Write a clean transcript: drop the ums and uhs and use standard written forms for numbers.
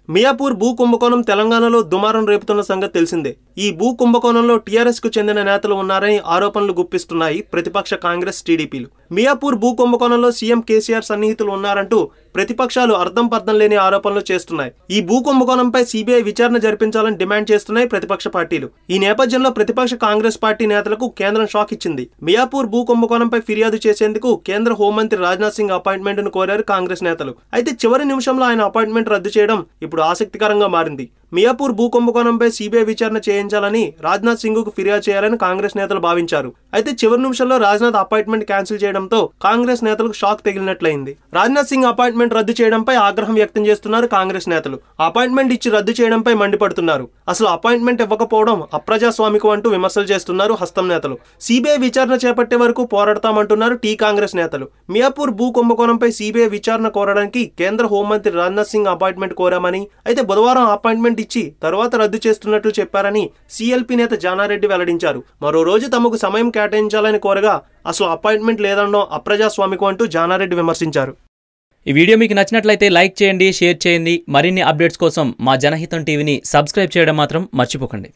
మియాపూర్ భూ కుంభకోణం తెలంగాణలో దుమారం రేపుతున్న సంగతి తెలిసిందే. ఈ భూ కుంభకోణంలో టీఆర్ఎస్ కు చెందిన నేతలు ఉన్నారని ఆరోపణలు గుప్పిస్తున్నాయి ప్రతిపక్ష కాంగ్రెస్ టీడీపీలు. మియాపూర్ భూ కుంభకోణంలో సీఎం కేసీఆర్ సన్నిహితులు ఉన్నారంటూ ప్రతిపక్షాలు అర్థం పర్థం లేని ఆరోపణలు చేస్తున్నాయి. ఈ భూ కుంభకోణంపై సీబీఐ విచారణ జరిపించాలని డిమాండ్ చేస్తున్నాయి ప్రతిపక్ష పార్టీలు. ఈ నేపథ్యంలో ప్రతిపక్ష కాంగ్రెస్ పార్టీ నేతలకు కేంద్రం షాక్ ఇచ్చింది. మియాపూర్ భూ కుంభకోణంపై ఫిర్యాదు చేసేందుకు కేంద్ర హోంమంత్రి రాజ్నాథ్ సింగ్ అపాయింట్మెంట్ ను కోరారు కాంగ్రెస్ నేతలు. అయితే చివరి నిమిషంలో ఆయన అపాయింట్మెంట్ రద్దు చేయడం ఇప్పుడు ఆసక్తికరంగా మారింది. మియాపూర్ భూ కుంభకోణంపై సీబీఐ విచారణ చేయించాలని రాజ్నాథ్ సింగ్ కు ఫిర్యాదు చేయాలని కాంగ్రెస్ నేతలు భావించారు. అయితే చివరి నిమిషంలో రాజ్నాథ్ అపాయింట్మెంట్ క్యాన్సిల్ చేయడంతో కాంగ్రెస్ నేతలకు షాక్ తగిలినట్లయింది. రాజ్నాథ్ సింగ్ అపాయింట్మెంట్ రద్దు చేయడంపై ఆగ్రహం వ్యక్తం చేస్తున్నారు కాంగ్రెస్ నేతలు. అపాయింట్మెంట్ ఇచ్చి రద్దు చేయడంపై మండిపడుతున్నారు. అసలు అపాయింట్మెంట్ ఇవ్వకపోవడం అప్రజాస్వామికం అంటూ విమర్శలు చేస్తున్నారు హస్తం నేతలు. సీబీఐ విచారణ చేపట్టే వరకు పోరాడతామంటున్నారు టీ కాంగ్రెస్ నేతలు. మియాపూర్ భూ కుంభకోణంపై సీబీఐ విచారణ కోరడానికి కేంద్ర హోంమంత్రి రాజ్నాథ్ సింగ్ అపాయింట్మెంట్ కోరామని, అయితే బుధవారం అపాయింట్మెంట్ ఇచ్చి తర్వాత రద్దు చేస్తున్నట్లు చెప్పారని సీఎల్పీ నేత జానారెడ్డి వెల్లడించారు. మరో రోజు తమకు సమయం కేటాయించాలని కోరగా అసలు అపాయింట్మెంట్ లేదనడం అప్రజాస్వామికం అంటూ జానారెడ్డి విమర్శించారు. ఈ వీడియో మీకు నచ్చినట్లయితే లైక్ చేయండి, షేర్ చేయండి. మరిన్ని అప్డేట్స్ కోసం మా జనహితం టీవీని సబ్స్క్రైబ్ చేయడం మాత్రం మర్చిపోకండి.